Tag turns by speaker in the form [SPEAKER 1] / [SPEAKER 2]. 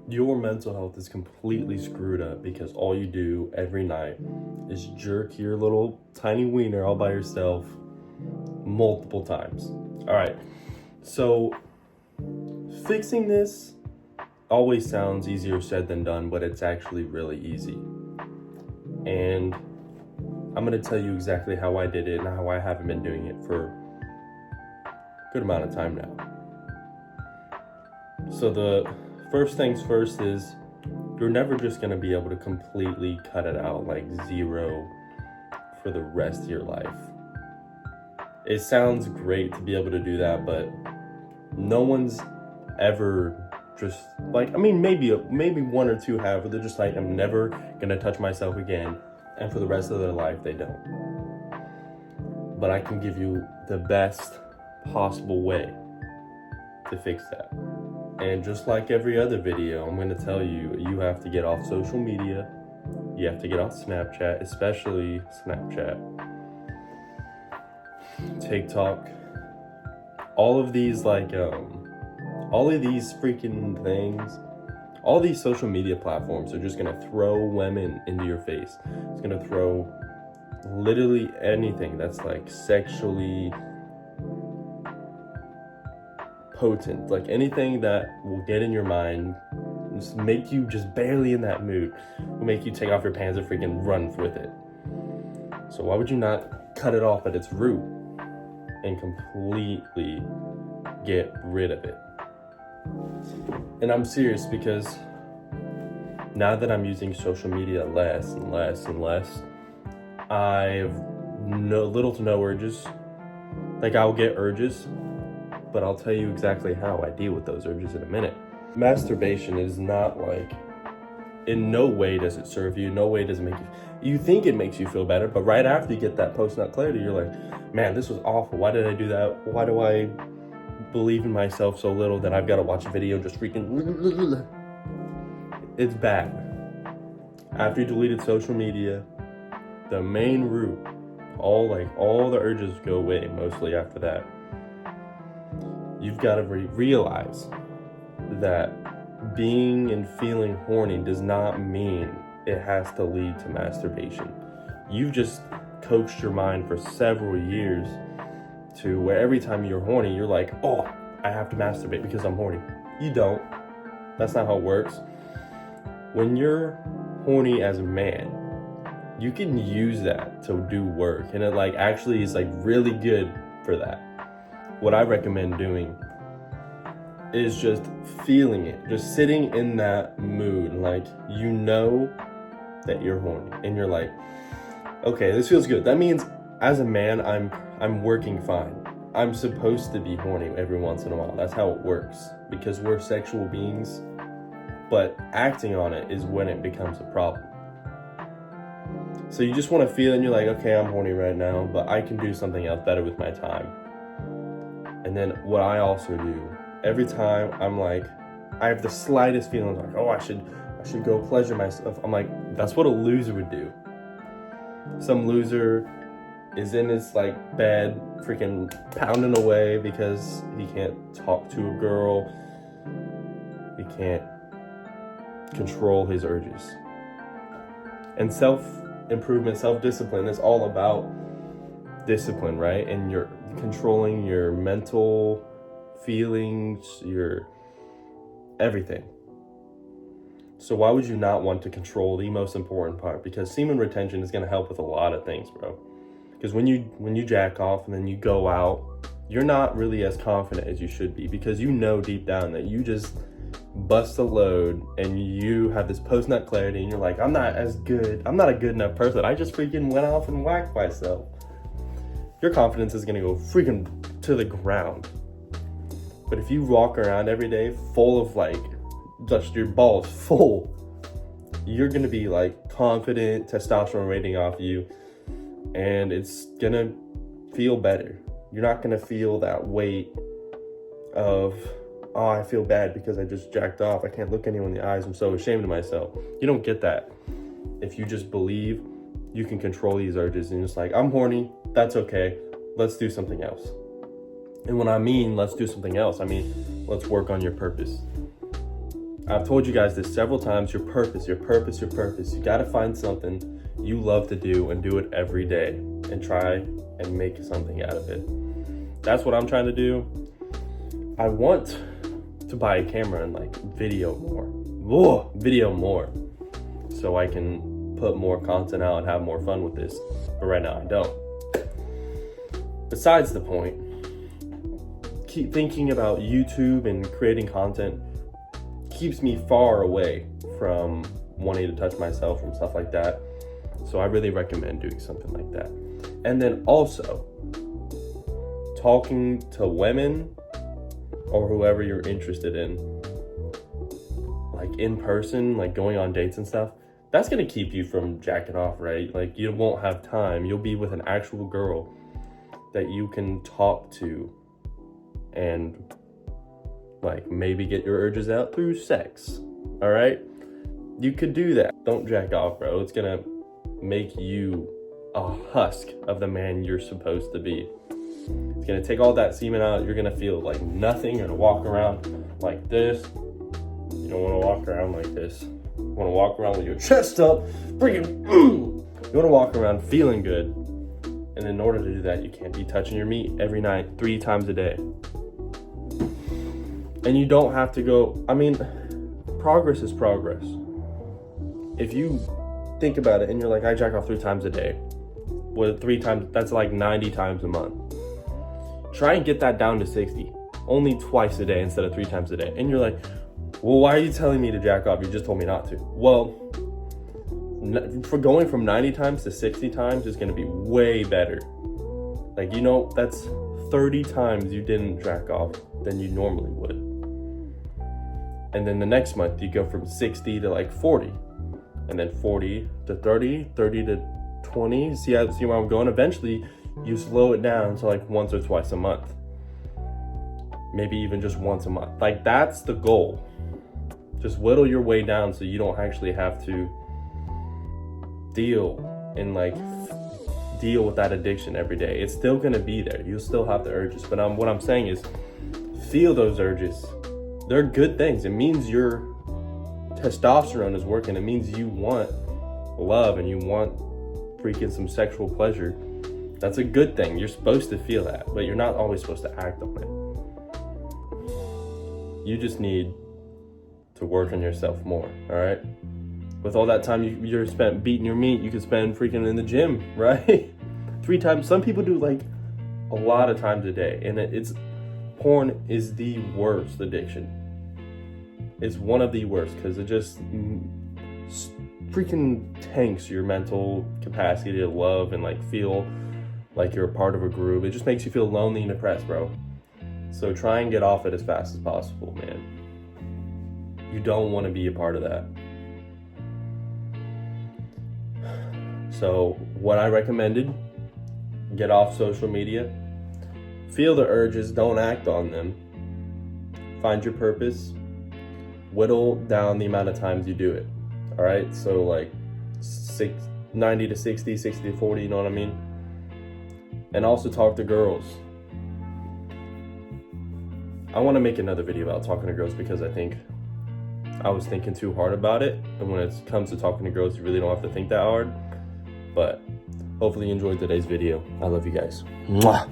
[SPEAKER 1] your mental health is completely screwed up because all you do every night is jerk your little tiny wiener all by yourself multiple times. All right, so fixing this always sounds easier said than done, but it's actually really easy. And I'm gonna tell you exactly how I did it and how I haven't been doing it for a good amount of time now. So the first things first is you're never just gonna be able to completely cut it out, like zero, for the rest of your life. It sounds great to be able to do that, but no one's ever just like, I mean, maybe one or two have, but they're just like, I'm never gonna touch myself again, and for the rest of their life they don't. But I can give you the best possible way to fix that. And just like every other video, I'm gonna tell you, you have to get off social media. You have to get off Snapchat, especially Snapchat, TikTok, all of these freaking things. All these social media platforms are just gonna throw women into your face. It's gonna throw literally anything that's like sexually potent, like anything that will get in your mind, just make you just barely in that mood, will make you take off your pants and freaking run with it. So why would you not cut it off at its root and completely get rid of it? And I'm serious, because now that I'm using social media less and less and less, I have little to no urges. Like, I'll get urges, but I'll tell you exactly how I deal with those urges in a minute. Masturbation is not like, in no way does it serve you, no way does it make you think it makes you feel better, but right after you get that post-nut clarity, you're like, man, this was awful. Why did I do that? Why do I believe in myself so little that I've got to watch a video just freaking... It's bad. After you deleted social media, the main root, all the urges go away mostly after that. You've got to realize that being and feeling horny does not mean it has to lead to masturbation. You've just coached your mind for several years to where every time you're horny, you're like, oh, I have to masturbate because I'm horny. You don't. That's not how it works. When you're horny as a man, you can use that to do work, and it actually is really good for that. What I recommend doing is just feeling it, just sitting in that mood, you know that you're horny, and you're like, okay, this feels good. That means as a man, I'm working fine. I'm supposed to be horny every once in a while. That's how it works, because we're sexual beings, but acting on it is when it becomes a problem. So you just want to feel it, and you're like, okay, I'm horny right now, but I can do something else better with my time. And then what I also do, every time I'm like, I have the slightest feeling like, oh, I should go pleasure myself. I'm like, that's what a loser would do. Some loser is in his bed, freaking pounding away because he can't talk to a girl. He can't control his urges. And self-improvement, self-discipline is all about discipline, right? And you're controlling your mental feelings, your everything. So why would you not want to control the most important part? Because semen retention is going to help with a lot of things, bro. Because when you jack off and then you go out, you're not really as confident as you should be, because you know deep down that you just bust a load and you have this post-nut clarity and you're like, I'm not a good enough person. I just freaking went off and whacked myself. Your confidence is gonna go freaking to the ground. But if you walk around every day full of just your balls full, you're gonna be confident, testosterone rating off you, and it's gonna feel better. You're not gonna feel that weight of, oh, I feel bad because I just jacked off. I can't look anyone in the eyes. I'm so ashamed of myself. You don't get that. If you just believe you can control these urges and just I'm horny, that's okay. Let's do something else. And when I mean let's do something else, I mean let's work on your purpose. I've told you guys this several times, your purpose. You gotta find something you love to do and do it every day and try and make something out of it. That's what I'm trying to do. I want to buy a camera and like video more so I can put more content out and have more fun with this. But right now I don't. Besides the point, keep thinking about YouTube and creating content keeps me far away from wanting to touch myself and stuff like that. So I really recommend doing something like that. And then also talking to women or whoever you're interested in, like in person, like going on dates and stuff. That's gonna keep you from jacking off, right? Like you won't have time. You'll be with an actual girl that you can talk to and like maybe get your urges out through sex. All right, you could do that. Don't jack off, bro. It's gonna make you a husk of the man you're supposed to be. It's gonna take all that semen out. You're gonna feel like nothing. You're gonna walk around like this. You don't want to walk around like this. You want to walk around with your chest up, freaking. You want to walk around feeling good. And in order to do that, you can't be touching your meat every night, 3 times a day. And you don't have to go, I mean, progress is progress. If you think about it and you're like, I jack off 3 times a day. Well, 3 times, that's like 90 times a month. Try and get that down to 60. Only twice a day instead of 3 times a day. And you're like, well, why are you telling me to jack off? You just told me not to. Well, for going from 90 times to 60 times is gonna be way better. Like, you know, that's 30 times you didn't jack off than you normally would. And then the next month you go from 60 to like 40, and then 40 to 30, 30 to 20. See where I'm going? Eventually you slow it down to like once or twice a month, maybe even just once a month. Like that's the goal. Just whittle your way down so you don't actually have to deal with that addiction every day. It's still gonna be there. You'll still have the urges, but what I'm saying is feel those urges. They're good things. It means your testosterone is working. It means you want love and you want freaking some sexual pleasure. That's a good thing. You're supposed to feel that, but you're not always supposed to act on it. You just need to work on yourself more, all right? With all that time you're spent beating your meat, you could spend freaking in the gym, right? 3 times. Some people do like a lot of times a day, and porn is the worst addiction. It's one of the worst because it just freaking tanks your mental capacity to love and like feel like you're a part of a group. It just makes you feel lonely and depressed, bro. So try and get off it as fast as possible, man. You don't want to be a part of that. So what I recommended, get off social media, feel the urges, don't act on them, find your purpose, whittle down the amount of times you do it, all right? So like 90 to 60, 60 to 40, you know what I mean? And also talk to girls. I want to make another video about talking to girls because I think I was thinking too hard about it. And when it comes to talking to girls, you really don't have to think that hard. But hopefully you enjoyed today's video. I love you guys. Mwah.